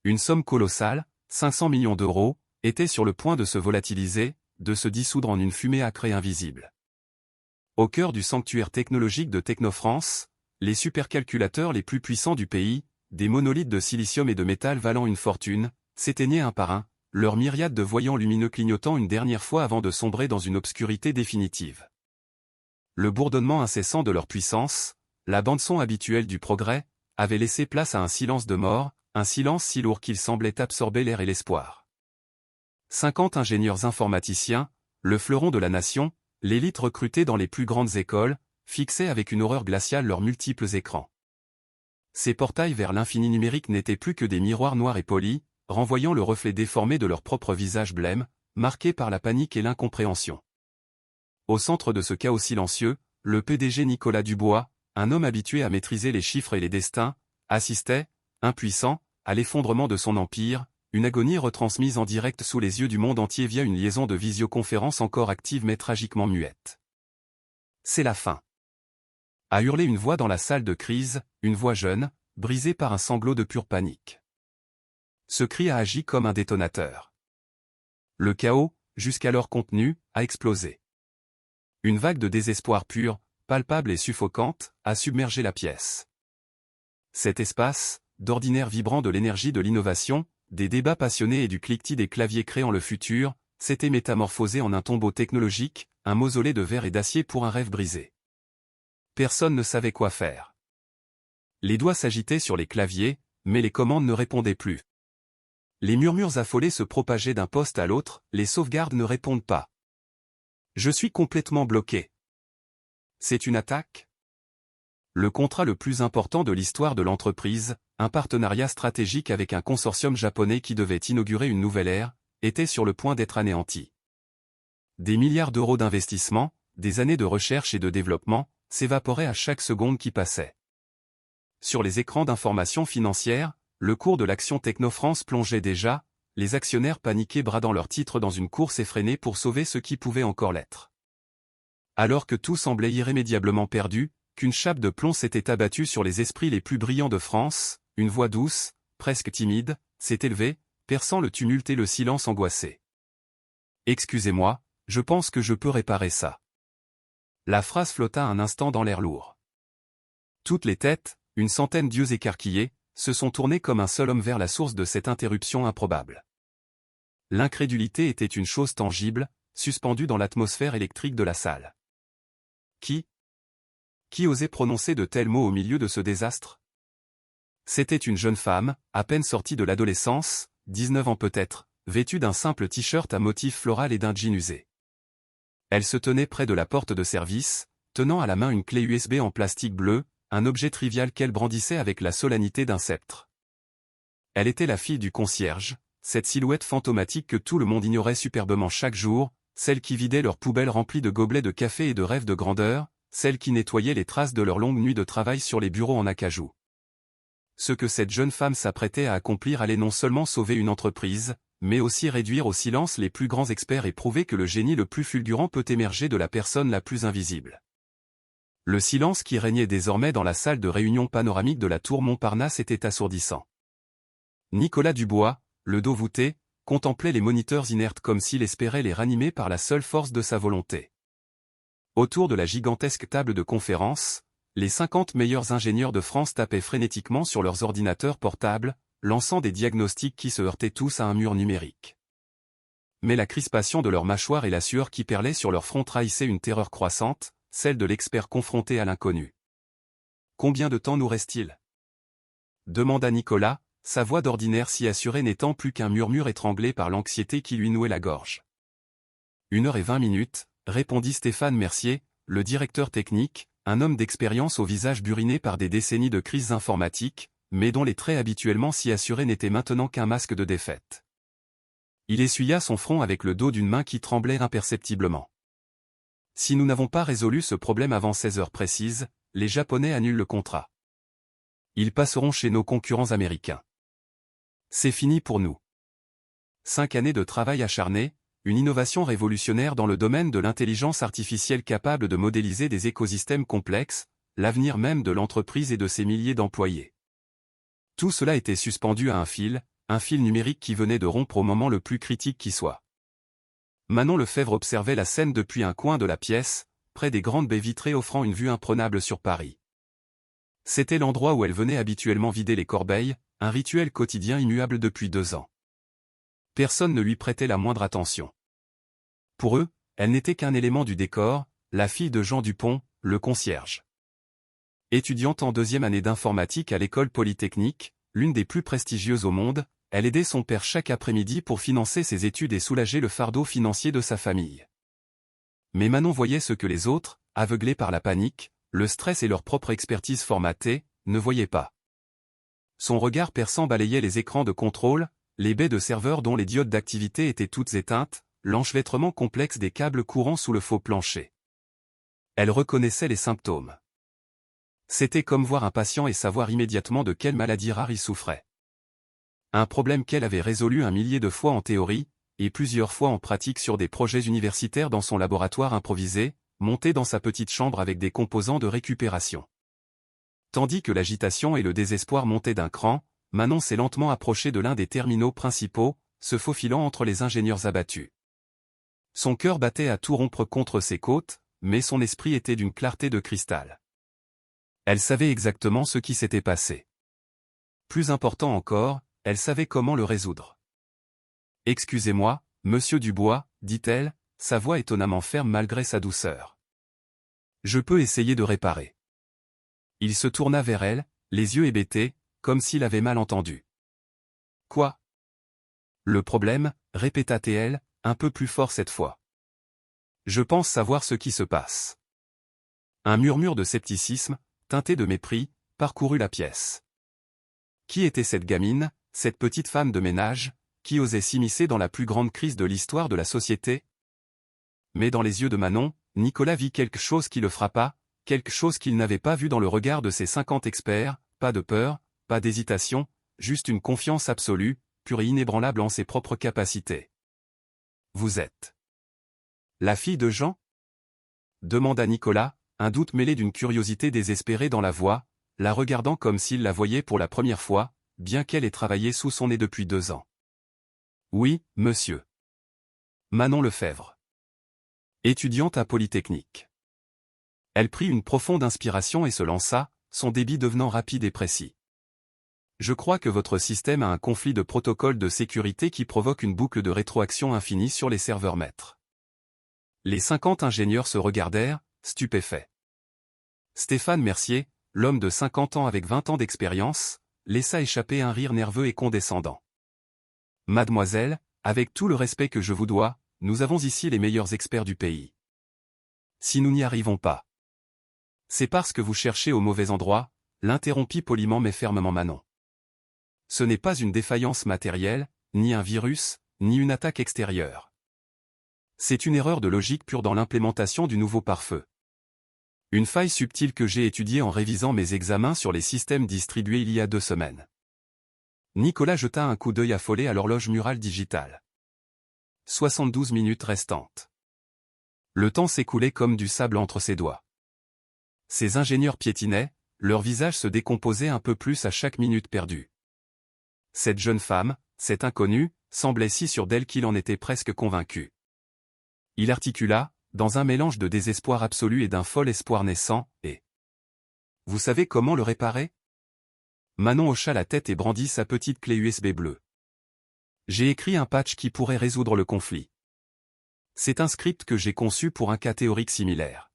Une somme colossale, 500 millions d'euros, était sur le point de se volatiliser, de se dissoudre en une fumée âcre et invisible. Au cœur du sanctuaire technologique de Technofrance, les supercalculateurs les plus puissants du pays, des monolithes de silicium et de métal valant une fortune, s'éteignaient un par un, leurs myriades de voyants lumineux clignotant une dernière fois avant de sombrer dans une obscurité définitive. Le bourdonnement incessant de leur puissance, la bande-son habituelle du progrès, avait laissé place à un silence de mort, un silence si lourd qu'il semblait absorber l'air et l'espoir. 50 ingénieurs informaticiens, le fleuron de la nation, l'élite recrutée dans les plus grandes écoles, fixaient avec une horreur glaciale leurs multiples écrans. Ces portails vers l'infini numérique n'étaient plus que des miroirs noirs et polis, renvoyant le reflet déformé de leur propre visage blême, marqué par la panique et l'incompréhension. Au centre de ce chaos silencieux, le PDG Nicolas Dubois, un homme habitué à maîtriser les chiffres et les destins, assistait, impuissant, à l'effondrement de son empire, une agonie retransmise en direct sous les yeux du monde entier via une liaison de visioconférence encore active mais tragiquement muette. C'est la fin. A hurlé une voix dans la salle de crise, une voix jeune, brisée par un sanglot de pure panique. Ce cri a agi comme un détonateur. Le chaos, jusqu'alors contenu, a explosé. Une vague de désespoir pur, palpable et suffocante, a submergé la pièce. Cet espace, d'ordinaire vibrant de l'énergie de l'innovation, des débats passionnés et du cliquetis des claviers créant le futur, s'était métamorphosé en un tombeau technologique, un mausolée de verre et d'acier pour un rêve brisé. Personne ne savait quoi faire. Les doigts s'agitaient sur les claviers, mais les commandes ne répondaient plus. Les murmures affolés se propageaient d'un poste à l'autre, les sauvegardes ne répondent pas. Je suis complètement bloqué. C'est une attaque ? Le contrat le plus important de l'histoire de l'entreprise, un partenariat stratégique avec un consortium japonais qui devait inaugurer une nouvelle ère, était sur le point d'être anéanti. Des milliards d'euros d'investissement, des années de recherche et de développement, s'évaporaient à chaque seconde qui passait. Sur les écrans d'information financière, le cours de l'action Technofrance plongeait déjà, les actionnaires paniqués bradant leurs titres dans une course effrénée pour sauver ce qui pouvait encore l'être. Alors que tout semblait irrémédiablement perdu, qu'une chape de plomb s'était abattue sur les esprits les plus brillants de France, une voix douce, presque timide, s'est élevée, perçant le tumulte et le silence angoissé. « Excusez-moi, je pense que je peux réparer ça. » La phrase flotta un instant dans l'air lourd. Toutes les têtes, une centaine d'yeux écarquillés, se sont tournés comme un seul homme vers la source de cette interruption improbable. L'incrédulité était une chose tangible, suspendue dans l'atmosphère électrique de la salle. Qui osait prononcer de tels mots au milieu de ce désastre? C'était une jeune femme, à peine sortie de l'adolescence, 19 ans peut-être, vêtue d'un simple t-shirt à motif floral et d'un jean usé. Elle se tenait près de la porte de service, tenant à la main une clé USB en plastique bleu, un objet trivial qu'elle brandissait avec la solennité d'un sceptre. Elle était la fille du concierge, cette silhouette fantomatique que tout le monde ignorait superbement chaque jour, celle qui vidait leurs poubelles remplies de gobelets de café et de rêves de grandeur, celle qui nettoyait les traces de leurs longues nuits de travail sur les bureaux en acajou. Ce que cette jeune femme s'apprêtait à accomplir allait non seulement sauver une entreprise, mais aussi réduire au silence les plus grands experts et prouver que le génie le plus fulgurant peut émerger de la personne la plus invisible. Le silence qui régnait désormais dans la salle de réunion panoramique de la tour Montparnasse était assourdissant. Nicolas Dubois, le dos voûté, contemplait les moniteurs inertes comme s'il espérait les ranimer par la seule force de sa volonté. Autour de la gigantesque table de conférence, les 50 meilleurs ingénieurs de France tapaient frénétiquement sur leurs ordinateurs portables, lançant des diagnostics qui se heurtaient tous à un mur numérique. Mais la crispation de leurs mâchoires et la sueur qui perlait sur leurs fronts trahissaient une terreur croissante, celle de l'expert confronté à l'inconnu. « Combien de temps nous reste-t-il » demanda Nicolas, sa voix d'ordinaire si assurée n'étant plus qu'un murmure étranglé par l'anxiété qui lui nouait la gorge. 1h20, répondit Stéphane Mercier, le directeur technique, un homme d'expérience au visage buriné par des décennies de crises informatiques, mais dont les traits habituellement si assurés n'étaient maintenant qu'un masque de défaite. Il essuya son front avec le dos d'une main qui tremblait imperceptiblement. Si nous n'avons pas résolu ce problème avant 16 heures précises, les Japonais annulent le contrat. Ils passeront chez nos concurrents américains. C'est fini pour nous. 5 années de travail acharné, une innovation révolutionnaire dans le domaine de l'intelligence artificielle capable de modéliser des écosystèmes complexes, l'avenir même de l'entreprise et de ses milliers d'employés. Tout cela était suspendu à un fil, un fil numérique qui venait de rompre au moment le plus critique qui soit. Manon Lefebvre observait la scène depuis un coin de la pièce, près des grandes baies vitrées offrant une vue imprenable sur Paris. C'était l'endroit où elle venait habituellement vider les corbeilles, un rituel quotidien immuable depuis 2 ans. Personne ne lui prêtait la moindre attention. Pour eux, elle n'était qu'un élément du décor, la fille de Jean Dupont, le concierge. Étudiante en 2e année d'informatique à l'école polytechnique, l'une des plus prestigieuses au monde, elle aidait son père chaque après-midi pour financer ses études et soulager le fardeau financier de sa famille. Mais Manon voyait ce que les autres, aveuglés par la panique, le stress et leur propre expertise formatée, ne voyaient pas. Son regard perçant balayait les écrans de contrôle, les baies de serveurs dont les diodes d'activité étaient toutes éteintes, l'enchevêtrement complexe des câbles courant sous le faux plancher. Elle reconnaissait les symptômes. C'était comme voir un patient et savoir immédiatement de quelle maladie rare il souffrait. Un problème qu'elle avait résolu 1 millier de fois en théorie, et plusieurs fois en pratique sur des projets universitaires dans son laboratoire improvisé, monté dans sa petite chambre avec des composants de récupération. Tandis que l'agitation et le désespoir montaient d'un cran, Manon s'est lentement approchée de l'un des terminaux principaux, se faufilant entre les ingénieurs abattus. Son cœur battait à tout rompre contre ses côtes, mais son esprit était d'une clarté de cristal. Elle savait exactement ce qui s'était passé. Plus important encore, elle savait comment le résoudre. « Excusez-moi, monsieur Dubois, dit-elle, sa voix étonnamment ferme malgré sa douceur. Je peux essayer de réparer. » Il se tourna vers elle, les yeux hébétés, comme s'il avait mal entendu. « Quoi ? » Le problème, répéta-t-elle, un peu plus fort cette fois. « Je pense savoir ce qui se passe. » Un murmure de scepticisme, teinté de mépris, parcourut la pièce. Qui était cette gamine, cette petite femme de ménage, qui osait s'immiscer dans la plus grande crise de l'histoire de la société? Mais dans les yeux de Manon, Nicolas vit quelque chose qui le frappa, quelque chose qu'il n'avait pas vu dans le regard de ses 50 experts, pas de peur, pas d'hésitation, juste une confiance absolue, pure et inébranlable en ses propres capacités. « Vous êtes la fille de Jean ?» demanda Nicolas, un doute mêlé d'une curiosité désespérée dans la voix, la regardant comme s'il la voyait pour la première fois, bien qu'elle ait travaillé sous son nez depuis 2 ans. « Oui, monsieur. Manon Lefebvre. Étudiante à Polytechnique. » Elle prit une profonde inspiration et se lança, son débit devenant rapide et précis. « Je crois que votre système a un conflit de protocole de sécurité qui provoque une boucle de rétroaction infinie sur les serveurs maîtres. » Les 50 ingénieurs se regardèrent, stupéfaits. Stéphane Mercier, l'homme de 50 ans avec 20 ans d'expérience, laissa échapper un rire nerveux et condescendant. « Mademoiselle, avec tout le respect que je vous dois, nous avons ici les meilleurs experts du pays. Si nous n'y arrivons pas, c'est parce que vous cherchez au mauvais endroit, » l'interrompit poliment mais fermement Manon. Ce n'est pas une défaillance matérielle, ni un virus, ni une attaque extérieure. C'est une erreur de logique pure dans l'implémentation du nouveau pare-feu. Une faille subtile que j'ai étudiée en révisant mes examens sur les systèmes distribués il y a 2 semaines. Nicolas jeta un coup d'œil affolé à l'horloge murale digitale. 72 minutes restantes. Le temps s'écoulait comme du sable entre ses doigts. Ces ingénieurs piétinaient, leur visage se décomposait un peu plus à chaque minute perdue. Cette jeune femme, cette inconnue, semblait si sûre d'elle qu'il en était presque convaincu. Il articula, dans un mélange de désespoir absolu et d'un fol espoir naissant, et « Vous savez comment le réparer ?» Manon hocha la tête et brandit sa petite clé USB bleue. « J'ai écrit un patch qui pourrait résoudre le conflit. C'est un script que j'ai conçu pour un cas théorique similaire.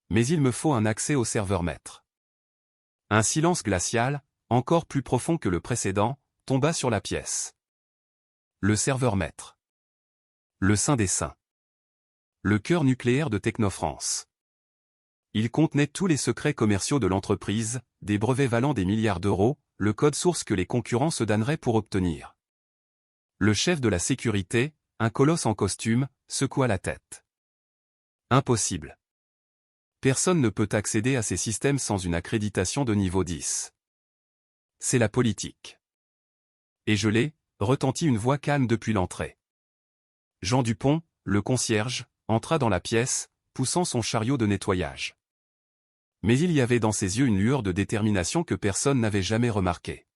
Mais il me faut un accès au serveur maître. » Un silence glacial, encore plus profond que le précédent, tomba sur la pièce. Le serveur maître. Le saint des saints. Le cœur nucléaire de Technofrance. Il contenait tous les secrets commerciaux de l'entreprise, des brevets valant des milliards d'euros, le code source que les concurrents se damneraient pour obtenir. Le chef de la sécurité, un colosse en costume, secoua la tête. Impossible. Personne ne peut accéder à ces systèmes sans une accréditation de niveau 10. C'est la politique. Et gelé, retentit une voix calme depuis l'entrée. Jean Dupont, le concierge, entra dans la pièce, poussant son chariot de nettoyage. Mais il y avait dans ses yeux une lueur de détermination que personne n'avait jamais remarquée.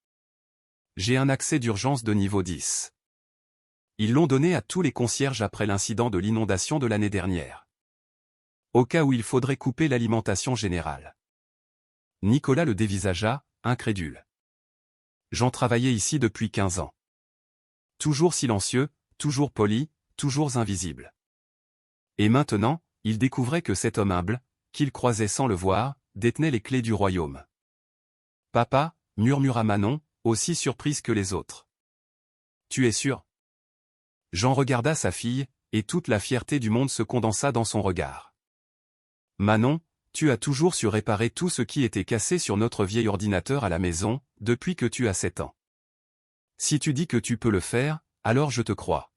J'ai un accès d'urgence de niveau 10. Ils l'ont donné à tous les concierges après l'incident de l'inondation de l'année dernière. Au cas où il faudrait couper l'alimentation générale. Nicolas le dévisagea, incrédule. J'en travaillais ici depuis 15 ans. Toujours silencieux, toujours poli, toujours invisible. Et maintenant, il découvrait que cet homme humble, qu'il croisait sans le voir, détenait les clés du royaume. Papa, murmura Manon, aussi surprise que les autres. Tu es sûr? Jean regarda sa fille, et toute la fierté du monde se condensa dans son regard. Manon, tu as toujours su réparer tout ce qui était cassé sur notre vieil ordinateur à la maison, depuis que tu as 7 ans. Si tu dis que tu peux le faire, alors je te crois.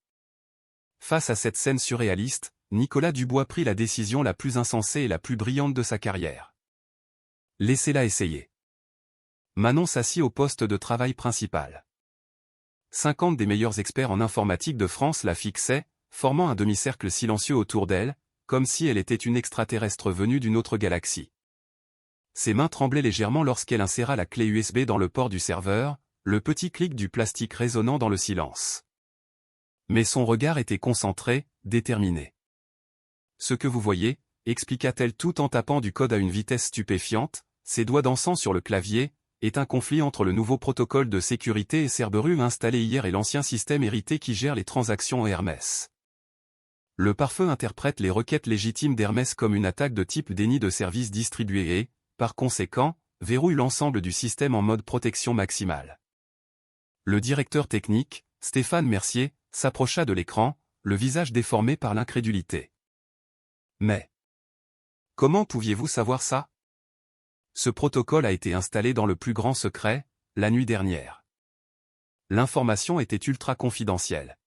Face à cette scène surréaliste, Nicolas Dubois prit la décision la plus insensée et la plus brillante de sa carrière. Laissez-la essayer. Manon s'assit au poste de travail principal. 50 des meilleurs experts en informatique de France la fixaient, formant un demi-cercle silencieux autour d'elle, comme si elle était une extraterrestre venue d'une autre galaxie. Ses mains tremblaient légèrement lorsqu'elle inséra la clé USB dans le port du serveur, le petit clic du plastique résonnant dans le silence. Mais son regard était concentré, déterminé. Ce que vous voyez, expliqua-t-elle tout en tapant du code à une vitesse stupéfiante, ses doigts dansant sur le clavier, est un conflit entre le nouveau protocole de sécurité et Cerberus installé hier et l'ancien système hérité qui gère les transactions Hermès. Le pare-feu interprète les requêtes légitimes d'Hermès comme une attaque de type déni de service distribué et, par conséquent, verrouille l'ensemble du système en mode protection maximale. Le directeur technique, Stéphane Mercier, s'approcha de l'écran, le visage déformé par l'incrédulité. Mais comment pouviez-vous savoir ça? Ce protocole a été installé dans le plus grand secret, la nuit dernière. L'information était ultra confidentielle.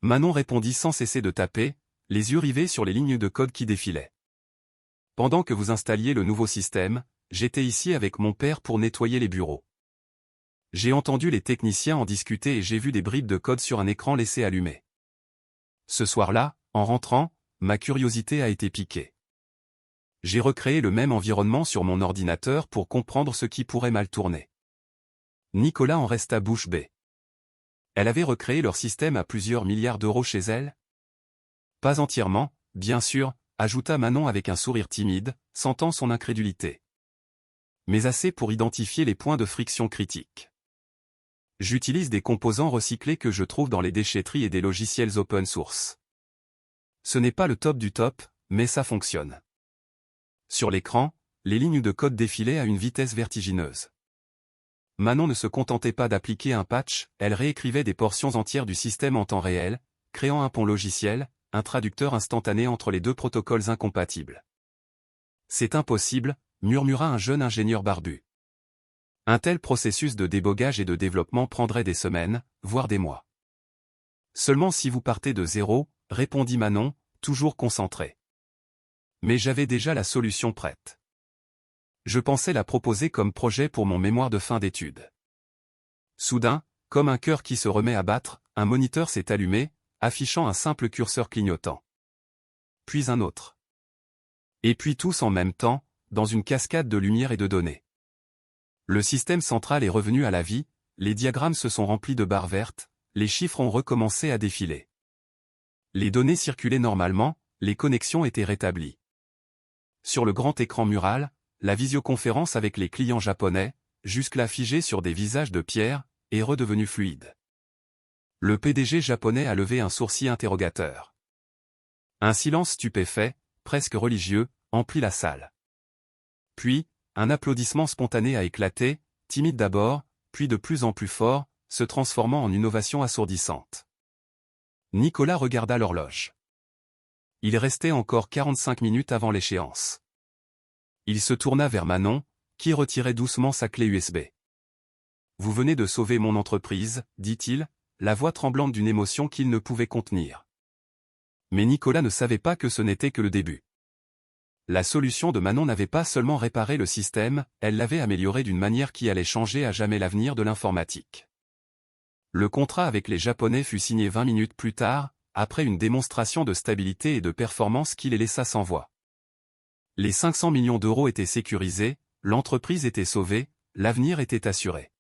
Manon répondit sans cesser de taper, les yeux rivés sur les lignes de code qui défilaient. Pendant que vous installiez le nouveau système, j'étais ici avec mon père pour nettoyer les bureaux. J'ai entendu les techniciens en discuter et j'ai vu des bribes de code sur un écran laissé allumé. Ce soir-là, en rentrant, ma curiosité a été piquée. J'ai recréé le même environnement sur mon ordinateur pour comprendre ce qui pourrait mal tourner. Nicolas en resta bouche bée. Elle avait recréé leur système à plusieurs milliards d'euros chez elle? Pas entièrement, bien sûr, ajouta Manon avec un sourire timide, sentant son incrédulité. Mais assez pour identifier les points de friction critiques. J'utilise des composants recyclés que je trouve dans les déchetteries et des logiciels open source. Ce n'est pas le top du top, mais ça fonctionne. Sur l'écran, les lignes de code défilaient à une vitesse vertigineuse. Manon ne se contentait pas d'appliquer un patch, elle réécrivait des portions entières du système en temps réel, créant un pont logiciel, un traducteur instantané entre les deux protocoles incompatibles. C'est impossible, murmura un jeune ingénieur barbu. Un tel processus de débogage et de développement prendrait des semaines, voire des mois. Seulement si vous partez de zéro, répondit Manon, toujours concentrée. Mais j'avais déjà la solution prête. Je pensais la proposer comme projet pour mon mémoire de fin d'études. Soudain, comme un cœur qui se remet à battre, un moniteur s'est allumé, affichant un simple curseur clignotant. Puis un autre. Et puis tous en même temps, dans une cascade de lumière et de données. Le système central est revenu à la vie, les diagrammes se sont remplis de barres vertes, les chiffres ont recommencé à défiler. Les données circulaient normalement, les connexions étaient rétablies. Sur le grand écran mural, la visioconférence avec les clients japonais, jusque-là figée sur des visages de pierre, est redevenue fluide. Le PDG japonais a levé un sourcil interrogateur. Un silence stupéfait, presque religieux, emplit la salle. Puis, un applaudissement spontané a éclaté, timide d'abord, puis de plus en plus fort, se transformant en une ovation assourdissante. Nicolas regarda l'horloge. Il restait encore 45 minutes avant l'échéance. Il se tourna vers Manon, qui retirait doucement sa clé USB. « Vous venez de sauver mon entreprise, dit-il, la voix tremblante d'une émotion qu'il ne pouvait contenir. Mais Nicolas ne savait pas que ce n'était que le début. La solution de Manon n'avait pas seulement réparé le système, elle l'avait amélioré d'une manière qui allait changer à jamais l'avenir de l'informatique. Le contrat avec les Japonais fut signé 20 minutes plus tard, après une démonstration de stabilité et de performance qui les laissa sans voix. Les 500 millions d'euros étaient sécurisés, l'entreprise était sauvée, l'avenir était assuré.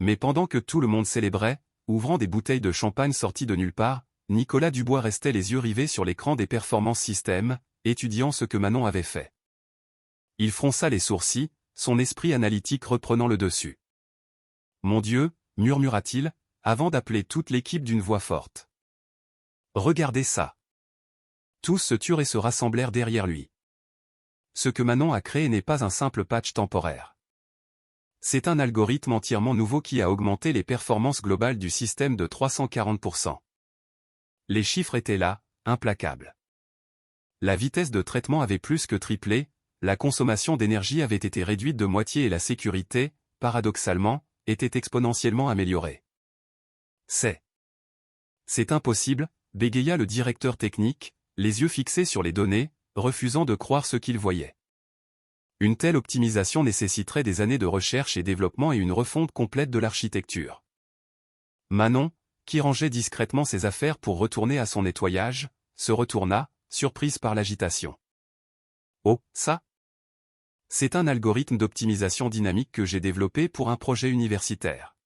Mais pendant que tout le monde célébrait, ouvrant des bouteilles de champagne sorties de nulle part, Nicolas Dubois restait les yeux rivés sur l'écran des performances système, étudiant ce que Manon avait fait. Il fronça les sourcils, son esprit analytique reprenant le dessus. « Mon Dieu » murmura-t-il, avant d'appeler toute l'équipe d'une voix forte. « Regardez ça !» Tous se turent et se rassemblèrent derrière lui. Ce que Manon a créé n'est pas un simple patch temporaire. C'est un algorithme entièrement nouveau qui a augmenté les performances globales du système de 340%. Les chiffres étaient là, implacables. La vitesse de traitement avait plus que triplé, la consommation d'énergie avait été réduite de moitié et la sécurité, paradoxalement, était exponentiellement améliorée. C'est impossible, bégaya le directeur technique, les yeux fixés sur les données, refusant de croire ce qu'il voyait. Une telle optimisation nécessiterait des années de recherche et développement et une refonte complète de l'architecture. Manon, qui rangeait discrètement ses affaires pour retourner à son nettoyage, se retourna, surprise par l'agitation. « Oh, ça ? C'est un algorithme d'optimisation dynamique que j'ai développé pour un projet universitaire.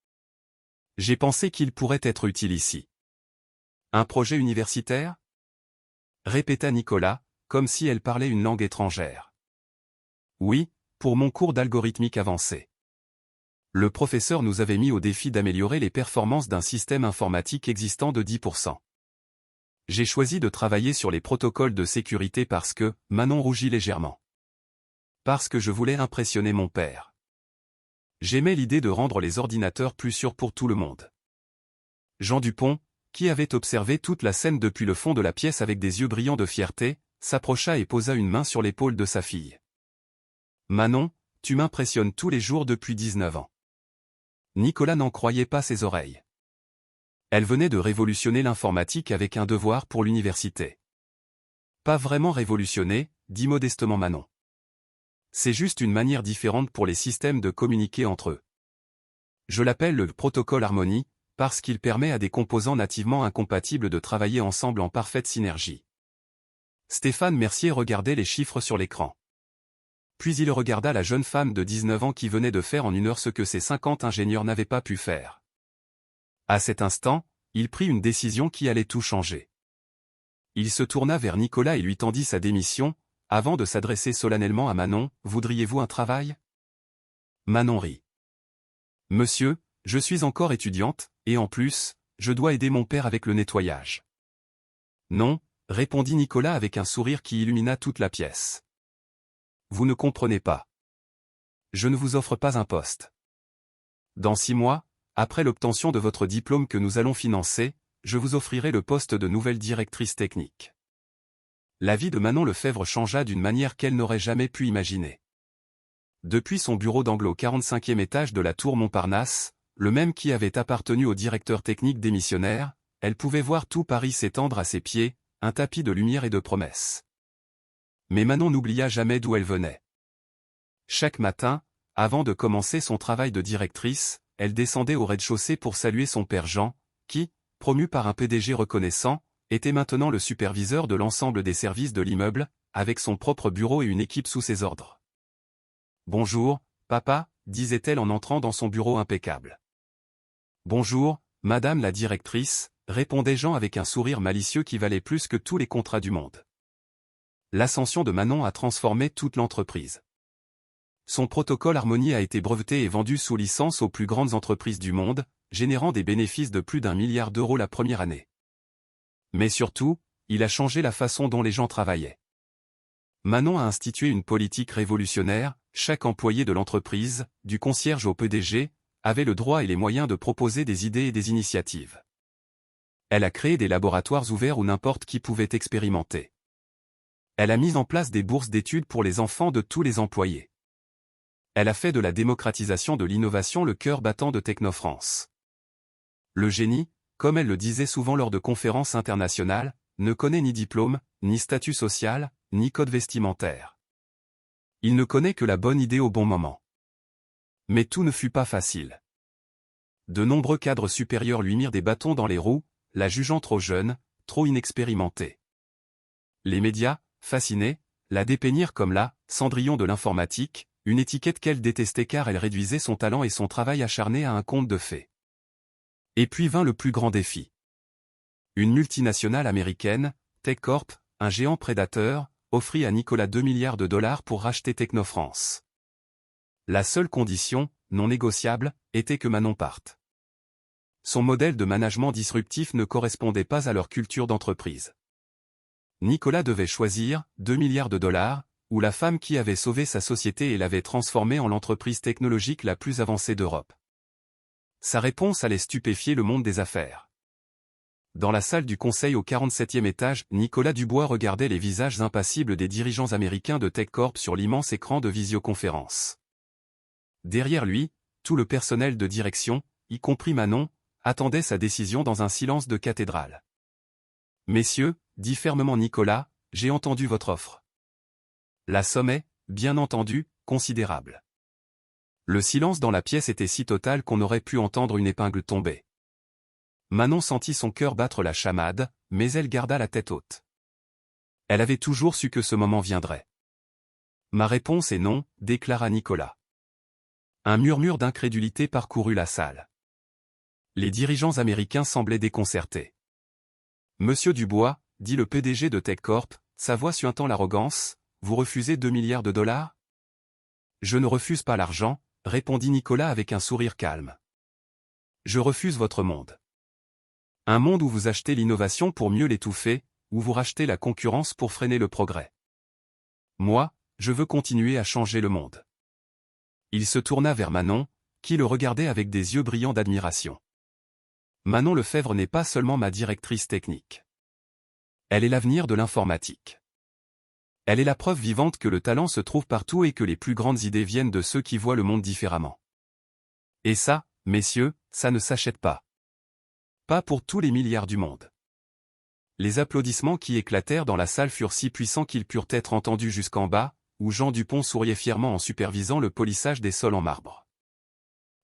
J'ai pensé qu'il pourrait être utile ici. » « Un projet universitaire ? » répéta Nicolas, comme si elle parlait une langue étrangère. « Oui, pour mon cours d'algorithmique avancée. Le professeur nous avait mis au défi d'améliorer les performances d'un système informatique existant de 10%. J'ai choisi de travailler sur les protocoles de sécurité parce que, Manon rougit légèrement. Parce que je voulais impressionner mon père. J'aimais l'idée de rendre les ordinateurs plus sûrs pour tout le monde. Jean Dupont, qui avait observé toute la scène depuis le fond de la pièce avec des yeux brillants de fierté, s'approcha et posa une main sur l'épaule de sa fille. « Manon, tu m'impressionnes tous les jours depuis 19 ans. » Nicolas n'en croyait pas ses oreilles. Elle venait de révolutionner l'informatique avec un devoir pour l'université. « Pas vraiment révolutionner, dit modestement Manon. C'est juste une manière différente pour les systèmes de communiquer entre eux. Je l'appelle le protocole Harmonie, parce qu'il permet à des composants nativement incompatibles de travailler ensemble en parfaite synergie. » Stéphane Mercier regardait les chiffres sur l'écran. Puis il regarda la jeune femme de 19 ans qui venait de faire en 1 heure ce que ses 50 ingénieurs n'avaient pas pu faire. À cet instant, il prit une décision qui allait tout changer. Il se tourna vers Nicolas et lui tendit sa démission, avant de s'adresser solennellement à Manon. « Voudriez-vous un travail ?» Manon rit. « Monsieur, je suis encore étudiante, et en plus, je dois aider mon père avec le nettoyage. »« Non, » répondit Nicolas avec un sourire qui illumina toute la pièce. « Vous ne comprenez pas. Je ne vous offre pas un poste. Dans 6 mois, après l'obtention de votre diplôme que nous allons financer, je vous offrirai le poste de nouvelle directrice technique. » La vie de Manon Lefebvre changea d'une manière qu'elle n'aurait jamais pu imaginer. Depuis son bureau d'angle au 45e étage de la tour Montparnasse, le même qui avait appartenu au directeur technique démissionnaire, elle pouvait voir tout Paris s'étendre à ses pieds, un tapis de lumière et de promesses. Mais Manon n'oublia jamais d'où elle venait. Chaque matin, avant de commencer son travail de directrice, elle descendait au rez-de-chaussée pour saluer son père Jean, qui, promu par un PDG reconnaissant, était maintenant le superviseur de l'ensemble des services de l'immeuble, avec son propre bureau et une équipe sous ses ordres. « Bonjour, papa » disait-elle en entrant dans son bureau impeccable. « Bonjour, madame la directrice » répondait Jean avec un sourire malicieux qui valait plus que tous les contrats du monde. L'ascension de Manon a transformé toute l'entreprise. Son protocole Harmonie a été breveté et vendu sous licence aux plus grandes entreprises du monde, générant des bénéfices de plus d'1 milliard d'euros la première année. Mais surtout, il a changé la façon dont les gens travaillaient. Manon a institué une politique révolutionnaire, chaque employé de l'entreprise, du concierge au PDG, avait le droit et les moyens de proposer des idées et des initiatives. Elle a créé des laboratoires ouverts où n'importe qui pouvait expérimenter. Elle a mis en place des bourses d'études pour les enfants de tous les employés. Elle a fait de la démocratisation de l'innovation le cœur battant de Technofrance. Le génie, comme elle le disait souvent lors de conférences internationales, ne connaît ni diplôme, ni statut social, ni code vestimentaire. Il ne connaît que la bonne idée au bon moment. Mais tout ne fut pas facile. De nombreux cadres supérieurs lui mirent des bâtons dans les roues, la jugeant trop jeune, trop inexpérimentée. Les médias, fascinés, la dépeignirent comme la Cendrillon de l'informatique, une étiquette qu'elle détestait car elle réduisait son talent et son travail acharné à un conte de fées. Et puis vint le plus grand défi. Une multinationale américaine, TechCorp, un géant prédateur, offrit à Nicolas 2 milliards de dollars pour racheter Technofrance. La seule condition, non négociable, était que Manon parte. Son modèle de management disruptif ne correspondait pas à leur culture d'entreprise. Nicolas devait choisir 2 milliards de dollars, ou la femme qui avait sauvé sa société et l'avait transformée en l'entreprise technologique la plus avancée d'Europe. Sa réponse allait stupéfier le monde des affaires. Dans la salle du conseil au 47e étage, Nicolas Dubois regardait les visages impassibles des dirigeants américains de TechCorp sur l'immense écran de visioconférence. Derrière lui, tout le personnel de direction, y compris Manon, attendait sa décision dans un silence de cathédrale. « Messieurs, dit fermement Nicolas, j'ai entendu votre offre. La somme est, bien entendu, considérable. » Le silence dans la pièce était si total qu'on aurait pu entendre une épingle tomber. Manon sentit son cœur battre la chamade, mais elle garda la tête haute. Elle avait toujours su que ce moment viendrait. « Ma réponse est non, déclara Nicolas. Un murmure d'incrédulité parcourut la salle. Les dirigeants américains semblaient déconcertés. « Monsieur Dubois, dit le PDG de TechCorp, sa voix suintant l'arrogance, vous refusez 2 milliards de dollars ? Je ne refuse pas l'argent, répondit Nicolas avec un sourire calme. Je refuse votre monde. Un monde où vous achetez l'innovation pour mieux l'étouffer, où vous rachetez la concurrence pour freiner le progrès. Moi, je veux continuer à changer le monde. Il se tourna vers Manon, qui le regardait avec des yeux brillants d'admiration. Manon Lefebvre n'est pas seulement ma directrice technique. Elle est l'avenir de l'informatique. Elle est la preuve vivante que le talent se trouve partout et que les plus grandes idées viennent de ceux qui voient le monde différemment. Et ça, messieurs, ça ne s'achète pas. Pas pour tous les milliards du monde. Les applaudissements qui éclatèrent dans la salle furent si puissants qu'ils purent être entendus jusqu'en bas, où Jean Dupont souriait fièrement en supervisant le polissage des sols en marbre.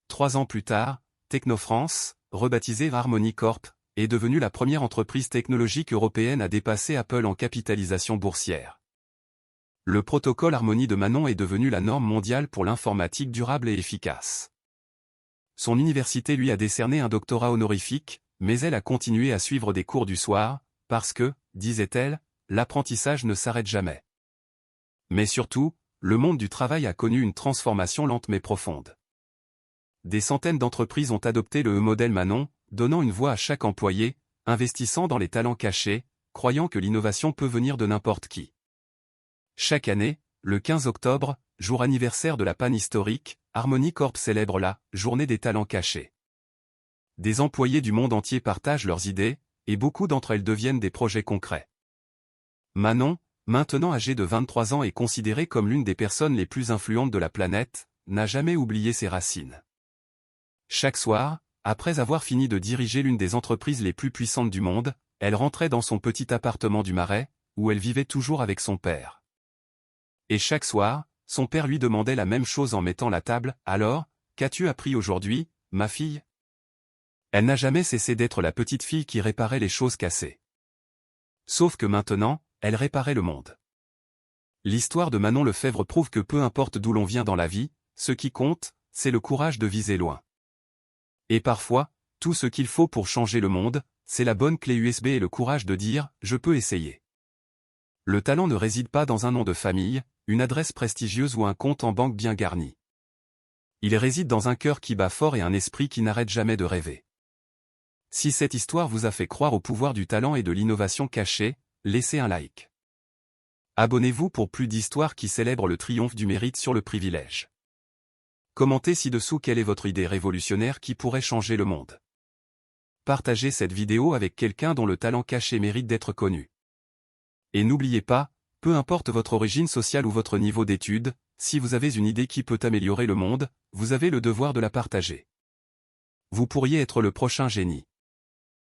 3 ans plus tard, Technofrance, rebaptisée Harmony Corp, est devenue la première entreprise technologique européenne à dépasser Apple en capitalisation boursière. Le protocole Harmony de Manon est devenu la norme mondiale pour l'informatique durable et efficace. Son université lui a décerné un doctorat honorifique, mais elle a continué à suivre des cours du soir, parce que, disait-elle, l'apprentissage ne s'arrête jamais. Mais surtout, le monde du travail a connu une transformation lente mais profonde. Des centaines d'entreprises ont adopté le modèle Manon, donnant une voix à chaque employé, investissant dans les talents cachés, croyant que l'innovation peut venir de n'importe qui. Chaque année, le 15 octobre, jour anniversaire de la panne historique, Harmony Corp célèbre la « Journée des talents cachés ». Des employés du monde entier partagent leurs idées, et beaucoup d'entre elles deviennent des projets concrets. Manon, maintenant âgée de 23 ans et considérée comme l'une des personnes les plus influentes de la planète, n'a jamais oublié ses racines. Chaque soir, après avoir fini de diriger l'une des entreprises les plus puissantes du monde, elle rentrait dans son petit appartement du Marais, où elle vivait toujours avec son père. Et chaque soir, son père lui demandait la même chose en mettant la table. « Alors, qu'as-tu appris aujourd'hui, ma fille ?» Elle n'a jamais cessé d'être la petite fille qui réparait les choses cassées. Sauf que maintenant, elle réparait le monde. L'histoire de Manon Lefebvre prouve que peu importe d'où l'on vient dans la vie, ce qui compte, c'est le courage de viser loin. Et parfois, tout ce qu'il faut pour changer le monde, c'est la bonne clé USB et le courage de dire « je peux essayer ». Le talent ne réside pas dans un nom de famille, une adresse prestigieuse ou un compte en banque bien garni. Il réside dans un cœur qui bat fort et un esprit qui n'arrête jamais de rêver. Si cette histoire vous a fait croire au pouvoir du talent et de l'innovation cachée, laissez un like. Abonnez-vous pour plus d'histoires qui célèbrent le triomphe du mérite sur le privilège. Commentez ci-dessous quelle est votre idée révolutionnaire qui pourrait changer le monde. Partagez cette vidéo avec quelqu'un dont le talent caché mérite d'être connu. Et n'oubliez pas, peu importe votre origine sociale ou votre niveau d'études, si vous avez une idée qui peut améliorer le monde, vous avez le devoir de la partager. Vous pourriez être le prochain génie.